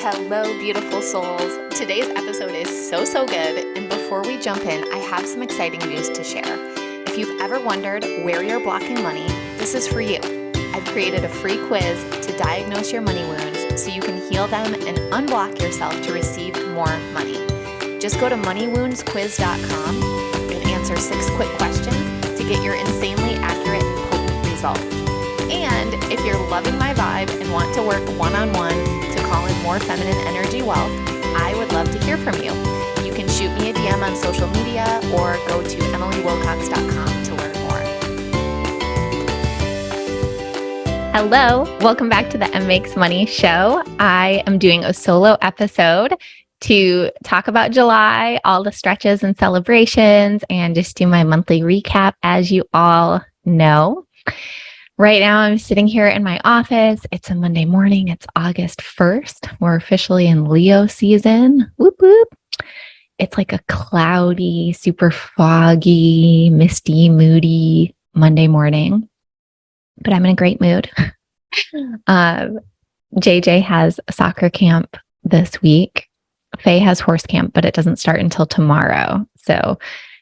Hello, beautiful souls. Today's episode is so good. And before we jump in, I have some exciting news to share. If you've ever wondered where you're blocking money, this is for you. I've created a free quiz to diagnose your money wounds so you can heal them and unblock yourself to receive more money. Just go to moneywoundsquiz.com and answer 6 quick questions to get your insanely accurate and potent results. And if you're loving my vibe and want to work one-on-one to call in more feminine energy wealth, I would love to hear from you. You can shoot me a DM on social media or go to emilywilcox.com to learn more. Hello, welcome back to the M Makes Money show. I am doing a solo episode to talk about July, all the stretches and celebrations, and just do my monthly recap, as you all know. Right now, I'm sitting here in my office. It's a Monday morning. It's August 1st. We're officially in Leo season. Whoop, whoop. It's like a cloudy, super foggy, misty, moody Monday morning, but I'm in a great mood. JJ has soccer camp this week. Faye has horse camp, but it doesn't start until tomorrow. So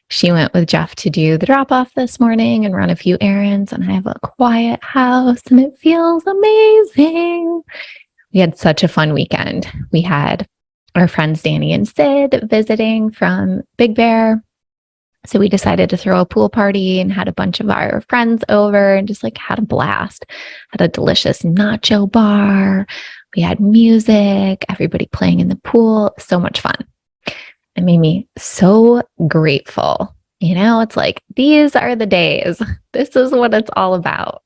she went with Jeff to do the drop-off this morning and run a few errands, and I have a quiet house, and it feels amazing. We had such a fun weekend. We had our friends Danny and Sid visiting from Big Bear. So we decided to throw a pool party and had a bunch of our friends over and just had a blast. Had a delicious nacho bar. We had music, everybody playing in the pool. So much fun. It made me so grateful. You know, it's like, these are the days. This is what it's all about.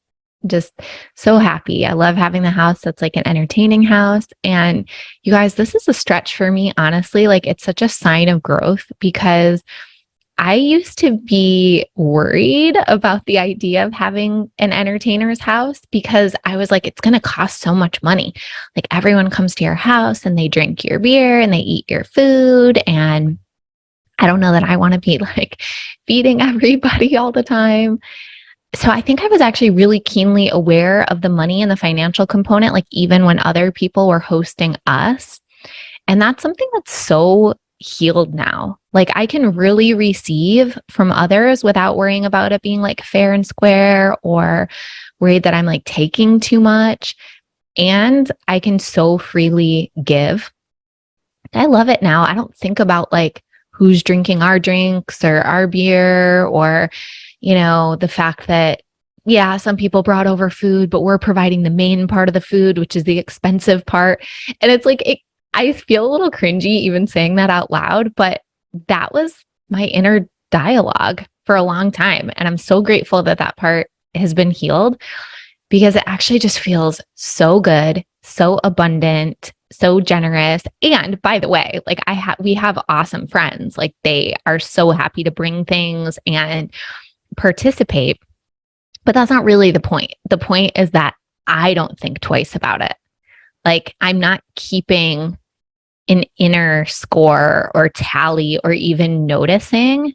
Just so happy. I love having the house that's like an entertaining house. And you guys, this is a stretch for me, honestly. It's such a sign of growth because I used to be worried about the idea of having an entertainer's house because I was like, it's going to cost so much money. Everyone comes to your house and they drink your beer and they eat your food. And I don't know that I want to be feeding everybody all the time. So I think I was actually really keenly aware of the money and the financial component, even when other people were hosting us. And that's something that's so healed now. I can really receive from others without worrying about it being fair and square or worried that I'm taking too much. And I can so freely give. I love it now. I don't think about who's drinking our drinks or our beer or, the fact that, yeah, some people brought over food, but we're providing the main part of the food, which is the expensive part. And it's I feel a little cringy even saying that out loud, but that was my inner dialogue for a long time. And I'm so grateful that that part has been healed because it actually just feels so good, so abundant, so generous. And by the way, we have awesome friends. They are so happy to bring things and participate, but that's not really the point. The point is that I don't think twice about it. I'm not keeping an inner score or tally or even noticing.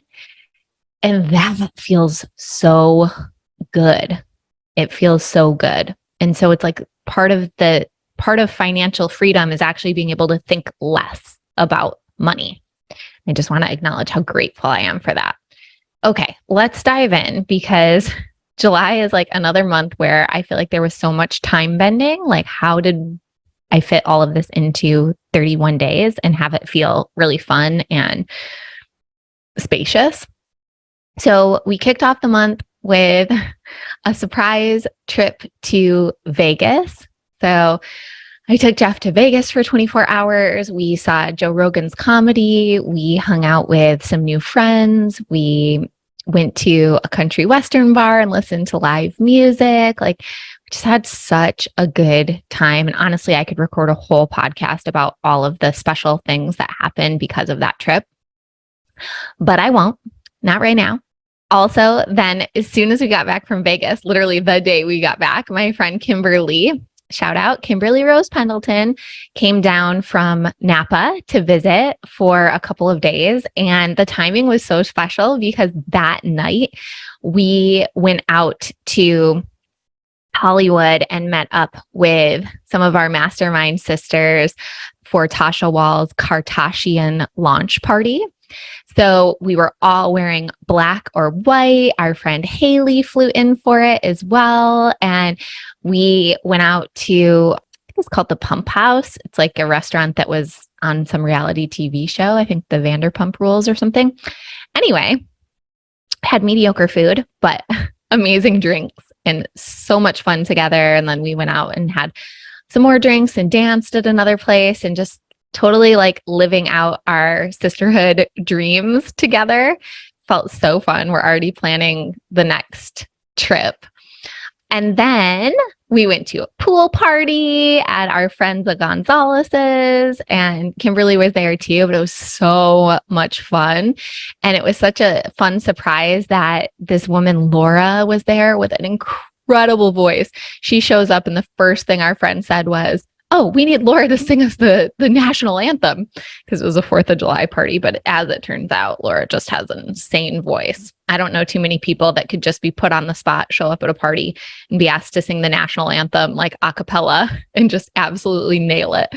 And that feels so good. It feels so good. And so it's part of financial freedom is actually being able to think less about money. I just want to acknowledge how grateful I am for that. Okay, let's dive in because July is another month where I feel there was so much time bending. How did I fit all of this into 31 days and have it feel really fun and spacious? So we kicked off the month with a surprise trip to Vegas. So I took Jeff to Vegas for 24 hours. We saw Joe Rogan's comedy. We hung out with some new friends. We went to a country western bar and listened to live music. We just had such a good time. And honestly, I could record a whole podcast about all of the special things that happened because of that trip. But I won't, not right now. Also, then as soon as we got back from Vegas, literally the day we got back, my friend Kimberly, shout out Kimberly Rose Pendleton, came down from Napa to visit for a couple of days. And the timing was so special because that night we went out to Hollywood and met up with some of our mastermind sisters for Tasha Wall's Kardashian launch party. So we were all wearing black or white. Our friend Haley flew in for it as well. And we went out to, I think it's called the Pump House. It's like a restaurant that was on some reality TV show. I think the Vanderpump Rules or something. Anyway, had mediocre food, but amazing drinks and so much fun together. And then we went out and had some more drinks and danced at another place and just totally like living out our sisterhood dreams together. Felt so fun. We're already planning the next trip. And then we went to a pool party at our friends the Gonzalez's, and Kimberly was there too, but it was so much fun. And it was such a fun surprise that this woman, Laura, was there with an incredible voice. She shows up and the first thing our friend said was, "Oh, we need Laura to sing us the national anthem," because it was a 4th of July party. But as it turns out, Laura just has an insane voice. I don't know too many people that could just be put on the spot, show up at a party and be asked to sing the national anthem like a cappella and just absolutely nail it.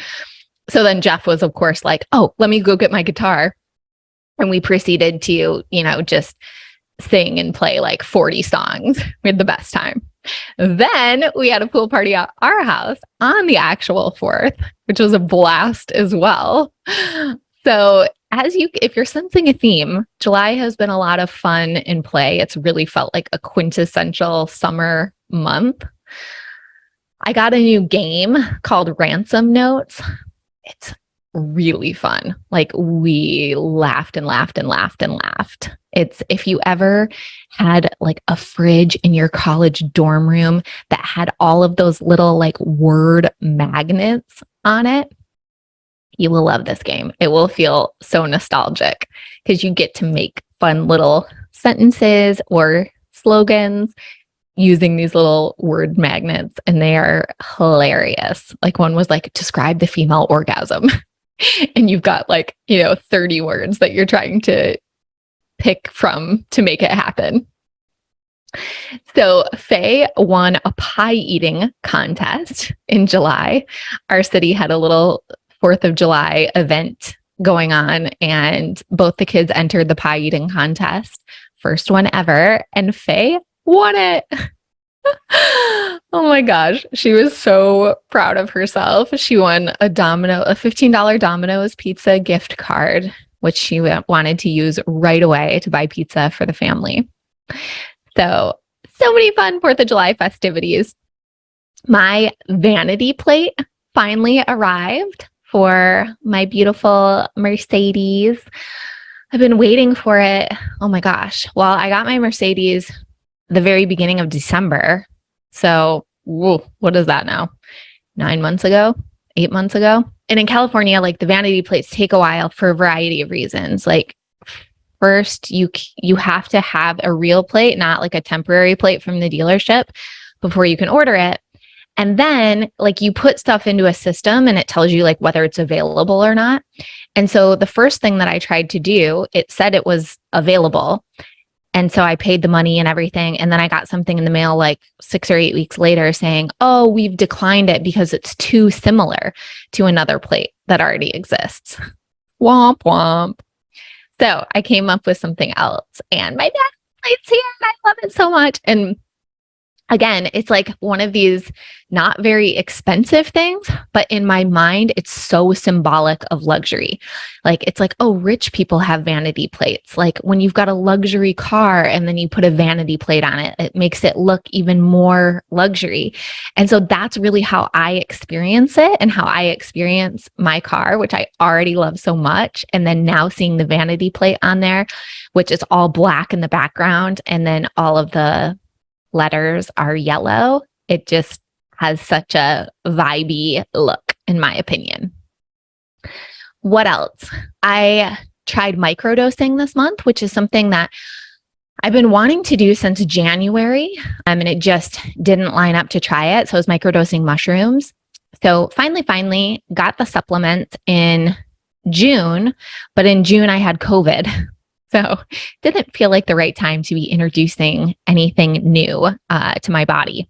So then Jeff was, of course, like, "Oh, let me go get my guitar." And we proceeded to, just sing and play like 40 songs. We had the best time. Then we had a pool party at our house on the actual 4th, which was a blast as well. So if you're sensing a theme, July has been a lot of fun and play. It's really felt like a quintessential summer month. I got a new game called Ransom Notes. It's really fun. Like, we laughed and laughed and laughed and laughed. It's if you ever had like a fridge in your college dorm room that had all of those little like word magnets on it, you will love this game. It will feel so nostalgic because you get to make fun little sentences or slogans using these little word magnets, and they are hilarious. Like, one was like, describe the female orgasm. And you've got like, 30 words that you're trying to pick from to make it happen. So Faye won a pie eating contest in July. Our city had a little 4th of July event going on, and both the kids entered the pie eating contest. First one ever, and Faye won it. Oh my gosh. She was so proud of herself. She won a $15 Domino's pizza gift card, which she wanted to use right away to buy pizza for the family. So many fun 4th of July festivities. My vanity plate finally arrived for my beautiful Mercedes. I've been waiting for it. Oh my gosh. Well, I got my Mercedes the very beginning of December. So, what is that now? 9 months ago? 8 months ago? And in California, like, the vanity plates take a while for a variety of reasons. Like, first, you have to have a real plate, not like a temporary plate from the dealership, before you can order it. And then, like, you put stuff into a system and it tells you like whether it's available or not. And so the first thing that I tried to do, it said it was available. And so I paid the money and everything. And then I got something in the mail like 6 or 8 weeks later saying, "Oh, we've declined it because it's too similar to another plate that already exists." Womp womp. So I came up with something else, and my dad plate's here and I love it so much. And again, it's like one of these not very expensive things, but in my mind, it's so symbolic of luxury. Like, it's like, oh, rich people have vanity plates. Like, when you've got a luxury car and then you put a vanity plate on it, it makes it look even more luxury. And so that's really how I experience it and how I experience my car, which I already love so much. And then now seeing the vanity plate on there, which is all black in the background, and then all of the letters are yellow. It just has such a vibey look, in my opinion. What else? I tried microdosing this month, which is something that I've been wanting to do since January, and it just didn't line up to try it. So I was microdosing mushrooms. So finally got the supplement in June, but in June I had COVID. So didn't feel like the right time to be introducing anything new to my body.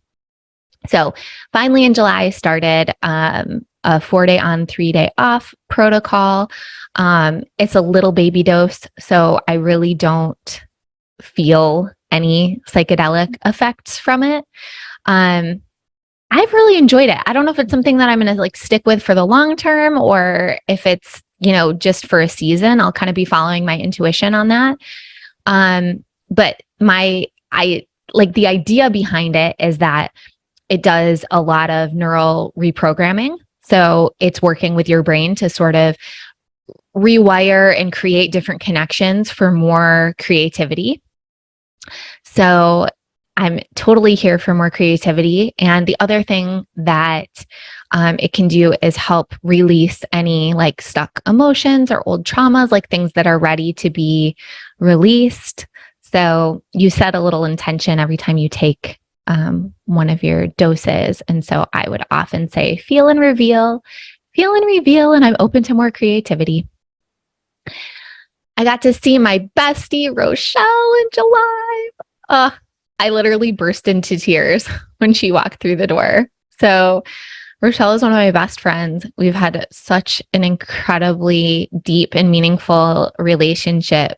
So finally in July, I started a 4-day on, 3-day off protocol. It's a little baby dose, so I really don't feel any psychedelic effects from it. I've really enjoyed it. I don't know if it's something that I'm going to like stick with for the long term, or if it's, just for a season. I'll kind of be following my intuition on that. But I like the idea behind it is that it does a lot of neural reprogramming. So it's working with your brain to sort of rewire and create different connections for more creativity. So I'm totally here for more creativity. And the other thing that it can do is help release any like stuck emotions or old traumas, like things that are ready to be released. So you set a little intention every time you take one of your doses. And so I would often say, feel and reveal, and I'm open to more creativity. I got to see my bestie Rochelle in July. I literally burst into tears when she walked through the door. So Rochelle is one of my best friends. We've had such an incredibly deep and meaningful relationship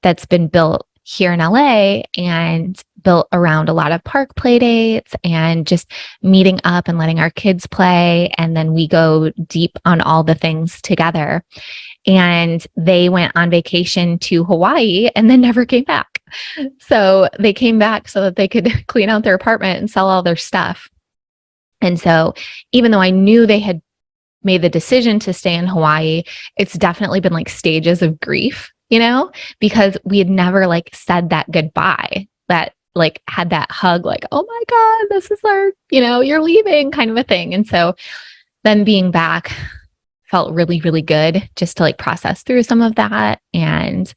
that's been built here in LA and built around a lot of park play dates and just meeting up and letting our kids play. And then we go deep on all the things together. And they went on vacation to Hawaii and then never came back. So they came back so that they could clean out their apartment and sell all their stuff. And so even though I knew they had made the decision to stay in Hawaii, it's definitely been like stages of grief, because we had never like said that goodbye, that like had that hug, like, oh my God, this is our, you're leaving kind of a thing. And so then being back felt really, really good just to like process through some of that and,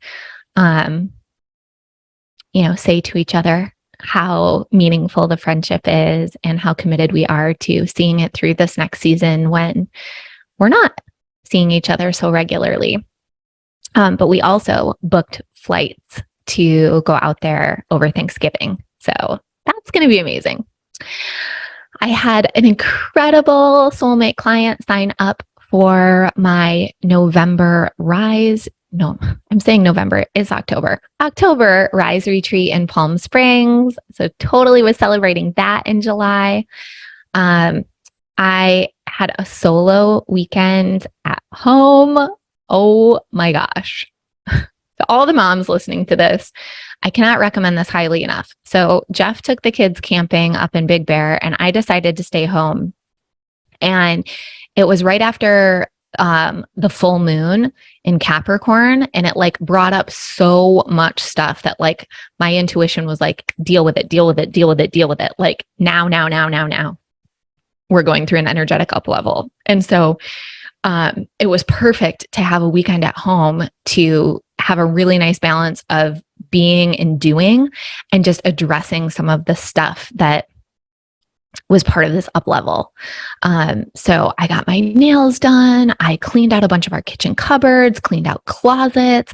say to each other how meaningful the friendship is and how committed we are to seeing it through this next season when we're not seeing each other so regularly. But we also booked flights to go out there over Thanksgiving. So that's going to be amazing. I had an incredible soulmate client sign up for my November Rise. No, I'm saying November is October. October Rise Retreat in Palm Springs. So totally was celebrating that in July. I had a solo weekend at home. Oh my gosh. To all the moms listening to this, I cannot recommend this highly enough. So Jeff took the kids camping up in Big Bear and I decided to stay home. And it was right after the full moon in Capricorn, and it like brought up so much stuff that like my intuition was like, deal with it. Like now. We're going through an energetic up level. And so it was perfect to have a weekend at home to have a really nice balance of being and doing and just addressing some of the stuff that was part of this up level. So I got my nails done. I cleaned out a bunch of our kitchen cupboards, cleaned out closets.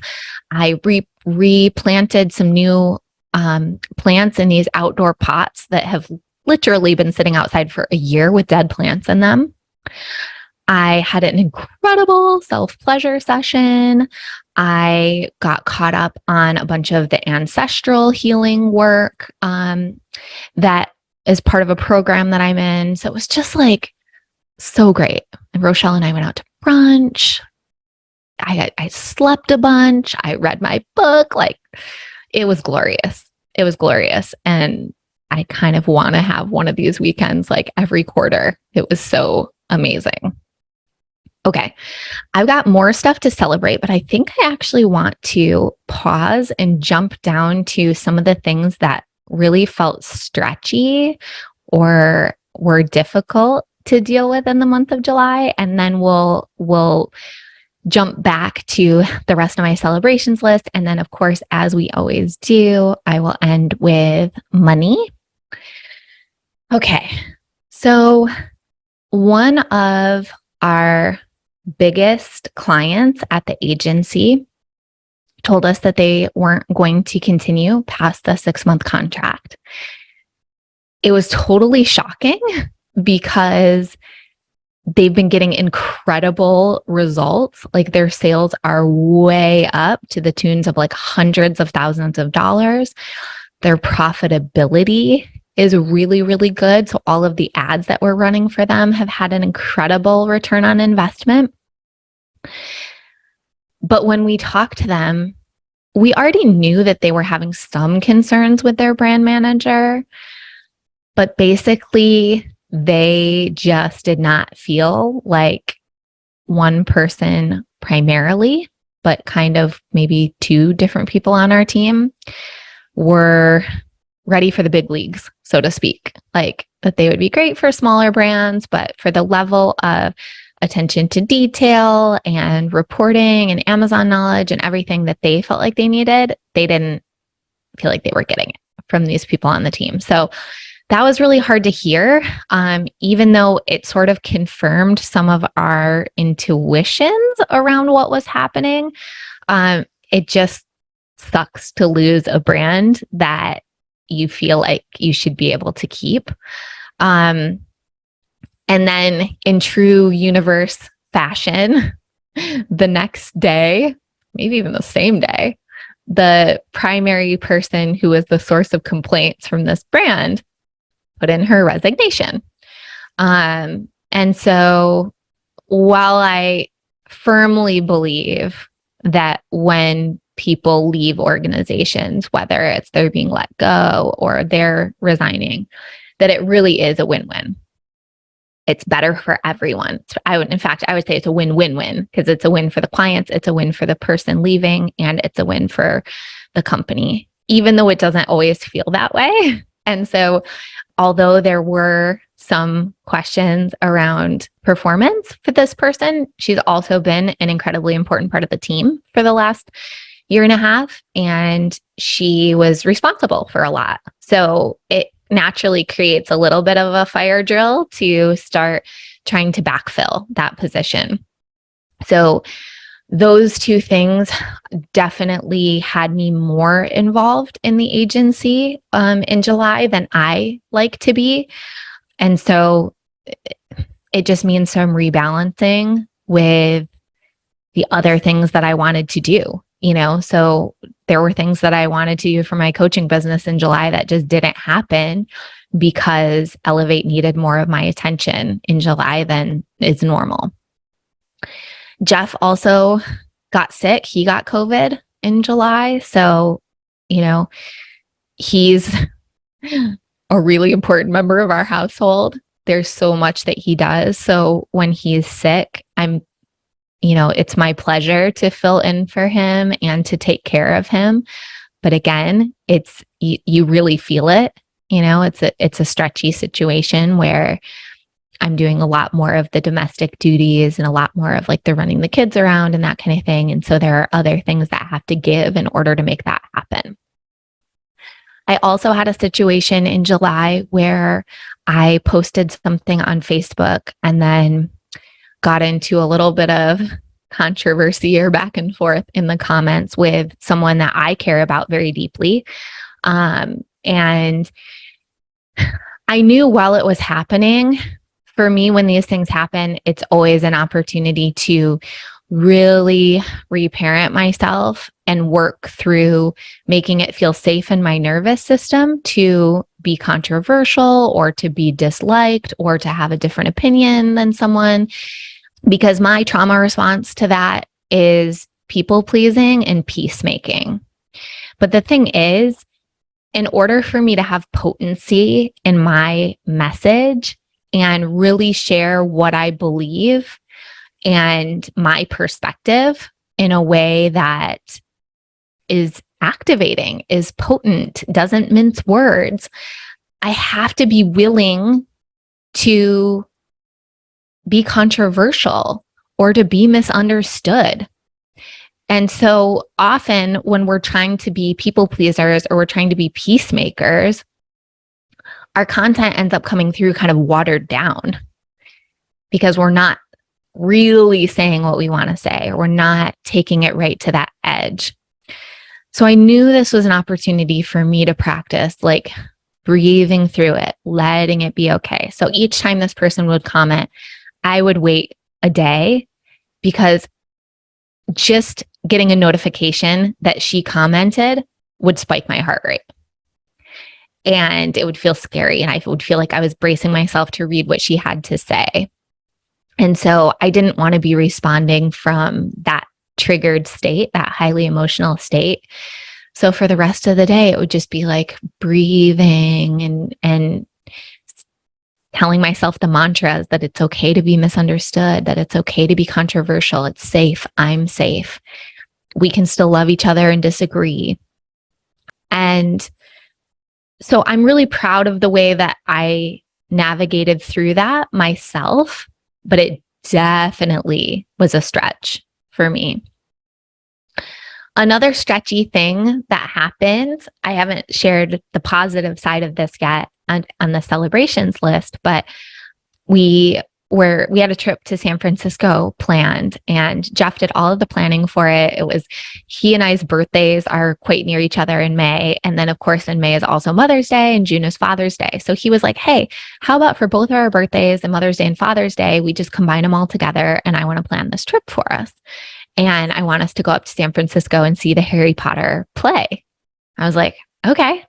I replanted some new plants in these outdoor pots that have literally been sitting outside for a year with dead plants in them. I had an incredible self-pleasure session. I got caught up on a bunch of the ancestral healing work that is part of a program that I'm in. So it was just like so great. And Rochelle and I went out to brunch. I slept a bunch. I read my book. Like it was glorious. It was glorious. And I kind of want to have one of these weekends like every quarter. It was so amazing. Okay, I've got more stuff to celebrate, but I think I actually want to pause and jump down to some of the things that really felt stretchy or were difficult to deal with in the month of July. And then we'll jump back to the rest of my celebrations list. And then, of course, as we always do, I will end with money. Okay, so one of our biggest clients at the agency told us that they weren't going to continue past the 6-month contract. it was totally shocking because they've been getting incredible results. Like their sales are way up to the tunes of like hundreds of thousands of dollars. Their profitability is really, really good. So all of the ads that we're running for them have had an incredible return on investment. But when we talked to them, we already knew that they were having some concerns with their brand manager, but basically they just did not feel like one person primarily, but kind of maybe two different people on our team were ready for the big leagues, so to speak. Like that they would be great for smaller brands, but for the level of attention to detail and reporting and Amazon knowledge and everything that they felt like they needed, they didn't feel like they were getting it from these people on the team. So that was really hard to hear, even though it sort of confirmed some of our intuitions around what was happening. It just sucks to lose a brand that you feel like you should be able to keep. And then in true universe fashion, the next day, maybe even the same day, the primary person who was the source of complaints from this brand put in her resignation. And so while I firmly believe that when people leave organizations, whether it's they're being let go or they're resigning, that it really is a win-win. It's better for everyone. I would say it's a win-win-win because it's a win for the clients, it's a win for the person leaving, and it's a win for the company, even though it doesn't always feel that way. And so although there were some questions around performance for this person, she's also been an incredibly important part of the team for the last year and a half, and she was responsible for a lot. So it naturally creates a little bit of a fire drill to start trying to backfill that position. So those two things definitely had me more involved in the agency in July than I like to be. And so it just means some rebalancing with the other things that I wanted to do, So there were things that I wanted to do for my coaching business in July that just didn't happen because Elevate needed more of my attention in July than is normal. Jeff also got sick. He got COVID in July. So, he's a really important member of our household. There's so much that he does. So when he's sick, it's my pleasure to fill in for him and to take care of him. But again, you really feel it. It's a stretchy situation where I'm doing a lot more of the domestic duties and a lot more of like the running the kids around and that kind of thing. And so there are other things that have to give in order to make that happen. I also had a situation in July where I posted something on Facebook and then got into a little bit of controversy or back and forth in the comments with someone that I care about very deeply. And I knew while it was happening, for me, when these things happen, it's always an opportunity to really reparent myself and work through making it feel safe in my nervous system to be controversial or to be disliked or to have a different opinion than someone. Because my trauma response to that is people pleasing and peacemaking. But the thing is, in order for me to have potency in my message and really share what I believe and my perspective in a way that is activating, is potent, doesn't mince words, I have to be willing to be controversial or to be misunderstood. And so often when we're trying to be people pleasers or we're trying to be peacemakers, our content ends up coming through kind of watered down because we're not really saying what we want to say, or we're not taking it right to that edge. So I knew this was an opportunity for me to practice like breathing through it, letting it be okay. So each time this person would comment, I would wait a day, because just getting a notification that she commented would spike my heart rate. And it would feel scary. And I would feel like I was bracing myself to read what she had to say. And so I didn't want to be responding from that triggered state, that highly emotional state. So for the rest of the day, it would just be like breathing and telling myself the mantras that it's okay to be misunderstood, that it's okay to be controversial. It's safe. I'm safe. We can still love each other and disagree. And so I'm really proud of the way that I navigated through that myself, but it definitely was a stretch for me. Another stretchy thing that happened, I haven't shared the positive side of this yet on the celebrations list, but we had a trip to San Francisco planned, and Jeff did all of the planning for it. It was he and I's birthdays are quite near each other in May. And then of course in May is also Mother's Day and June is Father's Day. So he was like, hey, how about for both of our birthdays and Mother's Day and Father's Day, we just combine them all together, and I want to plan this trip for us. And I want us to go up to San Francisco and see the Harry Potter play. I was like, okay.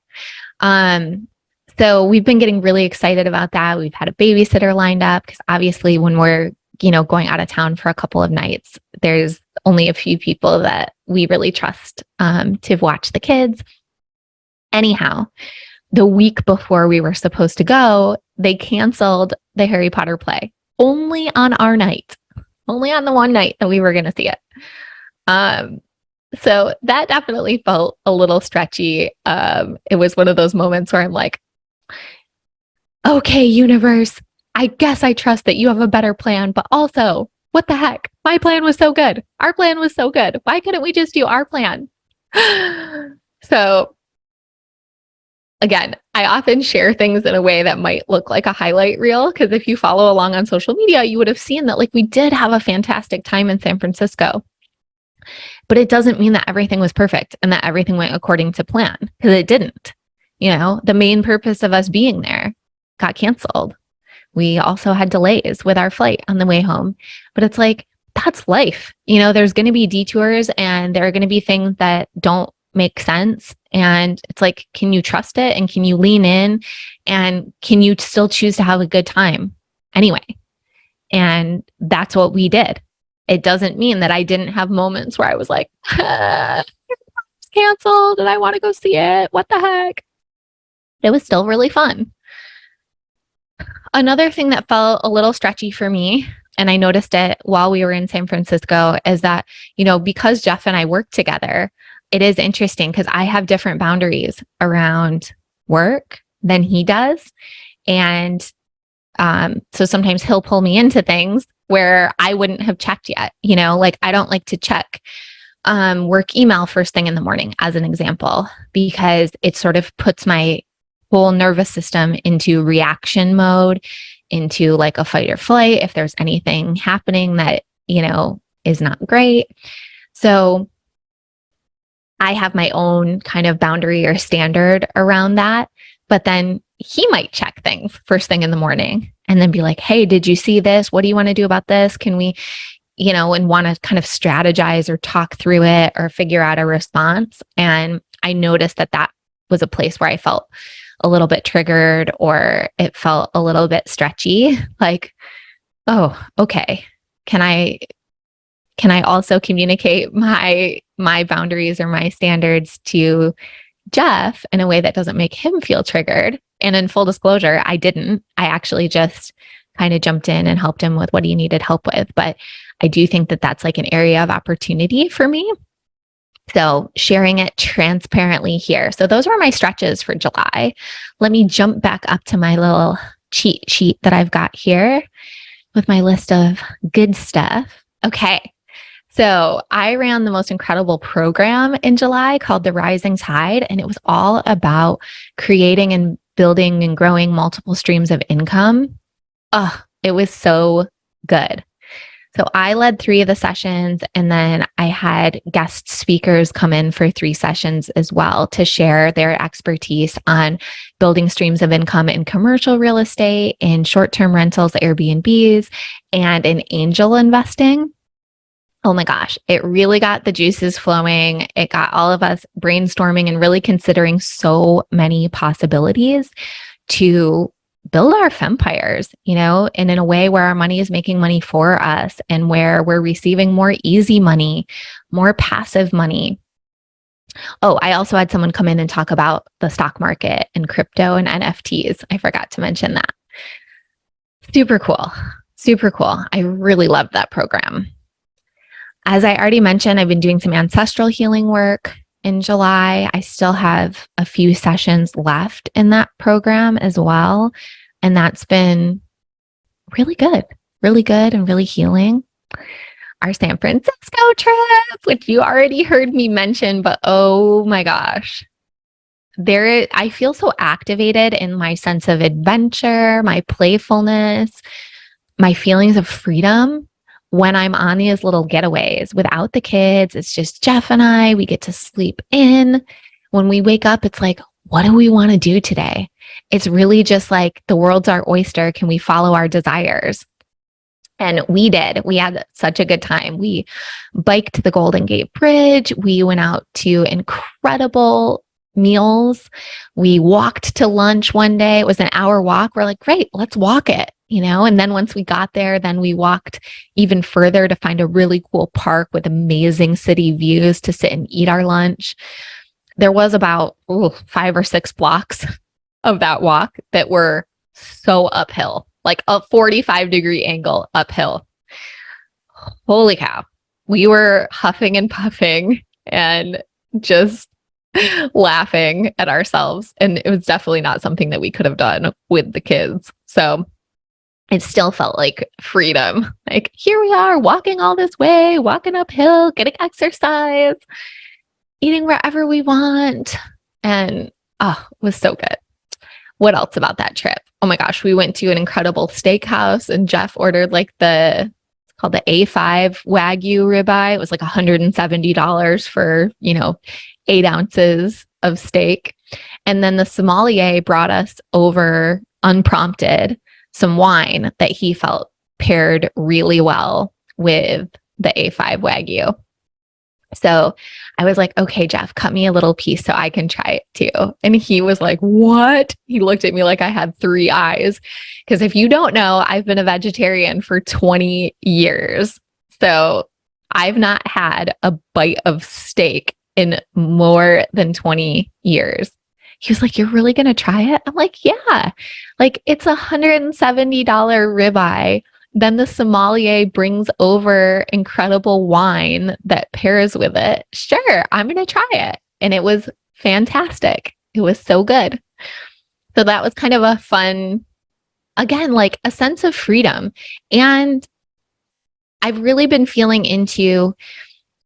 So we've been getting really excited about that. We've had a babysitter lined up, because obviously when we're, going out of town for a couple of nights, there's only a few people that we really trust to watch the kids. Anyhow, the week before we were supposed to go, they canceled the Harry Potter play only on our night, only on the one night that we were going to see it. So that definitely felt a little stretchy. It was one of those moments where I'm like, okay, universe, I guess I trust that you have a better plan, but also, what the heck? My plan was so good. Our plan was so good. Why couldn't we just do our plan? So again, I often share things in a way that might look like a highlight reel, because if you follow along on social media, you would have seen that we did have a fantastic time in San Francisco. But it doesn't mean that everything was perfect and that everything went according to plan, because it didn't. The main purpose of us being there got canceled. We also had delays with our flight on the way home, but it's like, that's life. There's going to be detours, and there are going to be things that don't make sense. And it's like, can you trust it? And can you lean in? And can you still choose to have a good time anyway? And that's what we did. It doesn't mean that I didn't have moments where I was like, it's canceled and I want to go see it. What the heck? It was still really fun. Another thing that felt a little stretchy for me, and I noticed it while we were in San Francisco, is that, because Jeff and I work together, it is interesting because I have different boundaries around work than he does. And so sometimes he'll pull me into things where I wouldn't have checked yet. I don't like to check work email first thing in the morning, as an example, because it sort of puts my whole nervous system into reaction mode, into a fight or flight if there's anything happening that, is not great. So I have my own kind of boundary or standard around that. But then he might check things first thing in the morning and then be like, hey, did you see this? What do you want to do about this? Can we, and want to kind of strategize or talk through it or figure out a response. And I noticed that was a place where I felt a little bit triggered, or it felt a little bit stretchy. Like, oh, okay. Can I also communicate my boundaries or my standards to Jeff in a way that doesn't make him feel triggered? And in full disclosure, I didn't. I actually just kind of jumped in and helped him with what he needed help with. But I do think that that's an area of opportunity for me. So sharing it transparently here. So those were my stretches for July. Let me jump back up to my little cheat sheet that I've got here with my list of good stuff. Okay. So I ran the most incredible program in July called the Rising Tide, and it was all about creating and building and growing multiple streams of income. Oh, it was so good. So I led 3 of the sessions, and then I had guest speakers come in for 3 sessions as well to share their expertise on building streams of income in commercial real estate, in short-term rentals, Airbnbs, and in angel investing. Oh my gosh, it really got the juices flowing. It got all of us brainstorming and really considering so many possibilities to build our empires, and in a way where our money is making money for us and where we're receiving more easy money, more passive money. Oh, I also had someone come in and talk about the stock market and crypto and NFTs. I forgot to mention that. Super cool. Super cool. I really loved that program. As I already mentioned, I've been doing some ancestral healing work in July. I still have a few sessions left in that program as well. And that's been really good and really healing. Our San Francisco trip, which you already heard me mention, but oh my gosh. I feel so activated in my sense of adventure, my playfulness, my feelings of freedom when I'm on these little getaways without the kids. It's just Jeff and I. We get to sleep in. When we wake up, it's like, what do we want to do today? It's really just like the world's our oyster. Can we follow our desires? And we did. We had such a good time. We biked the Golden Gate Bridge. We went out to incredible meals. We walked to lunch one day. It was an hour walk. We're like, great, let's walk it, And then once we got there, then we walked even further to find a really cool park with amazing city views to sit and eat our lunch. There was about 5 or 6 blocks of that walk that were so uphill, like a 45-degree angle uphill. Holy cow. We were huffing and puffing and just laughing at ourselves. And it was definitely not something that we could have done with the kids. So it still felt like freedom. Like, here we are walking all this way, walking uphill, getting exercise, eating wherever we want. And it was so good. What else about that trip? Oh my gosh, we went to an incredible steakhouse and Jeff ordered it's called the A5 Wagyu ribeye. It was like $170 for, 8 ounces of steak. And then the sommelier brought us over unprompted some wine that he felt paired really well with the A5 Wagyu. So I was like, okay, Jeff, cut me a little piece so I can try it too. And he was like, what? He looked at me like I had 3 eyes. Because if you don't know, I've been a vegetarian for 20 years. So I've not had a bite of steak in more than 20 years. He was like, you're really going to try it? I'm like, yeah. Like, it's $170 ribeye. Then the sommelier brings over incredible wine that pairs with it. Sure, I'm going to try it. And it was fantastic. It was so good. So that was kind of a fun, again, like a sense of freedom. And I've really been feeling into,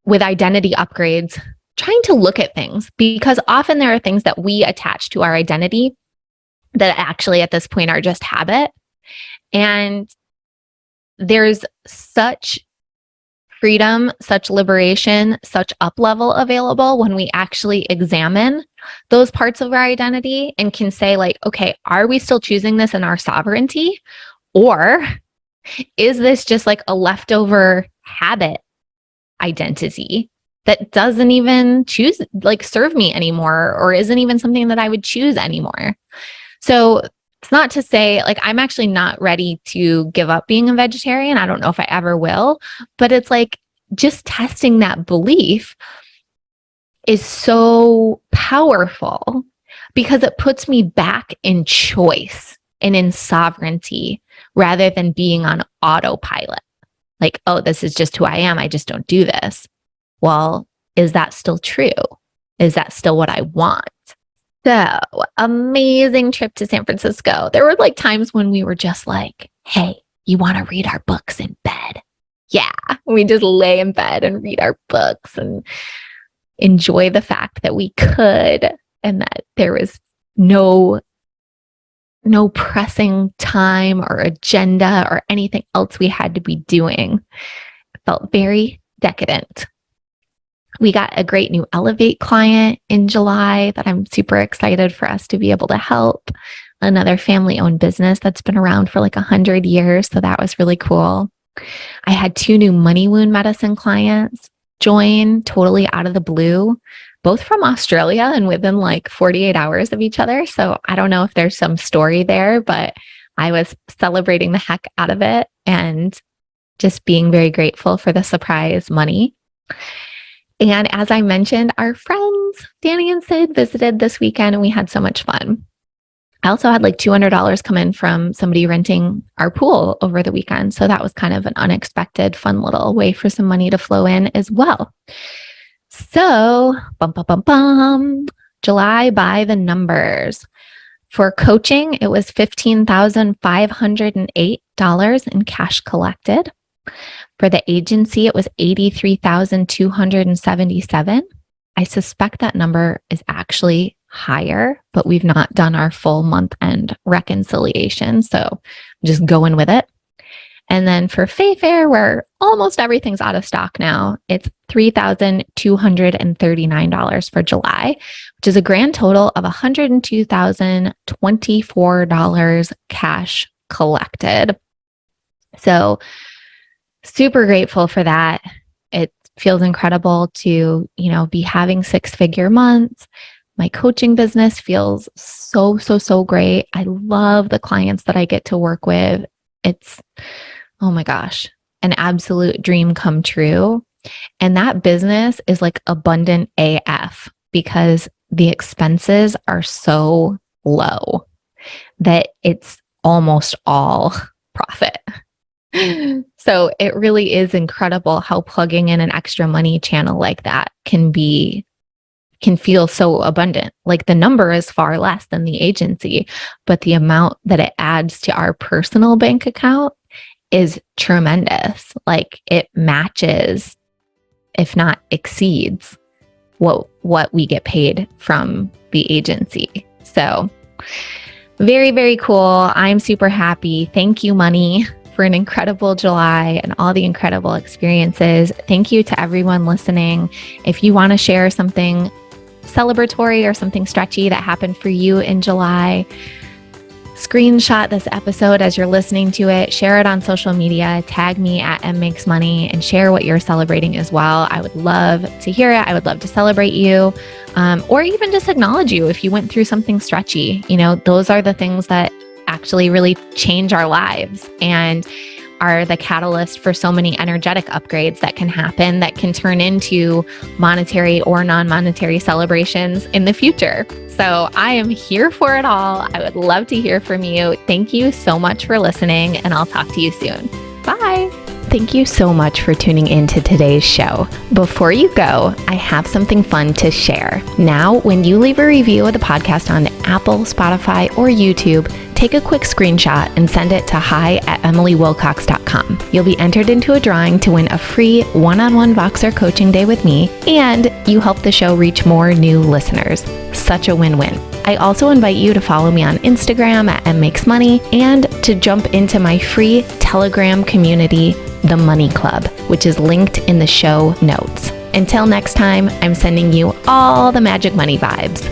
with identity upgrades, trying to look at things, because often there are things that we attach to our identity that actually at this point are just habit. And there's such freedom, such liberation, such up level available when we actually examine those parts of our identity and can say, like, okay, are we still choosing this in our sovereignty? Or is this just like a leftover habit identity that doesn't even serve me anymore, or isn't even something that I would choose anymore? So it's not to say, like, I'm actually not ready to give up being a vegetarian. I don't know if I ever will, but it's like just testing that belief is so powerful because it puts me back in choice and in sovereignty rather than being on autopilot. Like, oh, this is just who I am. I just don't do this. Well, is that still true? Is that still what I want? So, amazing trip to San Francisco. There were like times when we were just like, hey, you want to read our books in bed? Yeah, we just lay in bed and read our books and enjoy the fact that we could, and that there was no no pressing time or agenda or anything else we had to be doing. It felt very decadent. We got a great new Elevate client in July that I'm super excited for us to be able to help. Another family-owned business that's been around for like 100 years. So that was really cool. I had 2 new money wound medicine clients join totally out of the blue, both from Australia and within like 48 hours of each other. So I don't know if there's some story there, but I was celebrating the heck out of it and just being very grateful for the surprise money. And as I mentioned, our friends, Danny and Sid, visited this weekend and we had so much fun. I also had like $200 come in from somebody renting our pool over the weekend. So that was kind of an unexpected, fun little way for some money to flow in as well. So, July by the numbers. For coaching, it was $15,508 in cash collected. For the agency, it was $83,277. I suspect that number is actually higher, but we've not done our full month-end reconciliation. So I'm just going with it. And then for Fayfair, where almost everything's out of stock now, it's $3,239 for July, which is a grand total of $102,024 cash collected. So super grateful for that. It feels incredible to, be having 6-figure months. My coaching business feels so great. I love the clients that I get to work with. It's, oh my gosh, an absolute dream come true. And that business is like abundant AF because the expenses are so low that it's almost all profit. So it really is incredible how plugging in an extra money channel like that can feel so abundant. Like the number is far less than the agency, but the amount that it adds to our personal bank account is tremendous. Like it matches, if not exceeds, what we get paid from the agency. So very, very cool. I'm super happy. Thank you, money, for an incredible July and all the incredible experiences. Thank you to everyone listening. If you want to share something celebratory or something stretchy that happened for you in July, screenshot this episode as you're listening to it, share it on social media, tag me at mmakesmoney, and share what you're celebrating as well. I would love to hear it. I would love to celebrate you, or even just acknowledge you if you went through something stretchy. Those are the things that actually really change our lives and are the catalyst for so many energetic upgrades that can happen, that can turn into monetary or non-monetary celebrations in the future. So I am here for it all. I would love to hear from you. Thank you so much for listening, and I'll talk to you soon. Bye. Thank you so much for tuning into today's show. Before you go, I have something fun to share. Now, when you leave a review of the podcast on Apple, Spotify, or YouTube, take a quick screenshot and send it to hi@emilywilcox.com. You'll be entered into a drawing to win a free one-on-one Voxer coaching day with me, and you help the show reach more new listeners. Such a win-win. I also invite you to follow me on Instagram at mmakesmoney and to jump into my free Telegram community, The Money Club, which is linked in the show notes. Until next time, I'm sending you all the magic money vibes.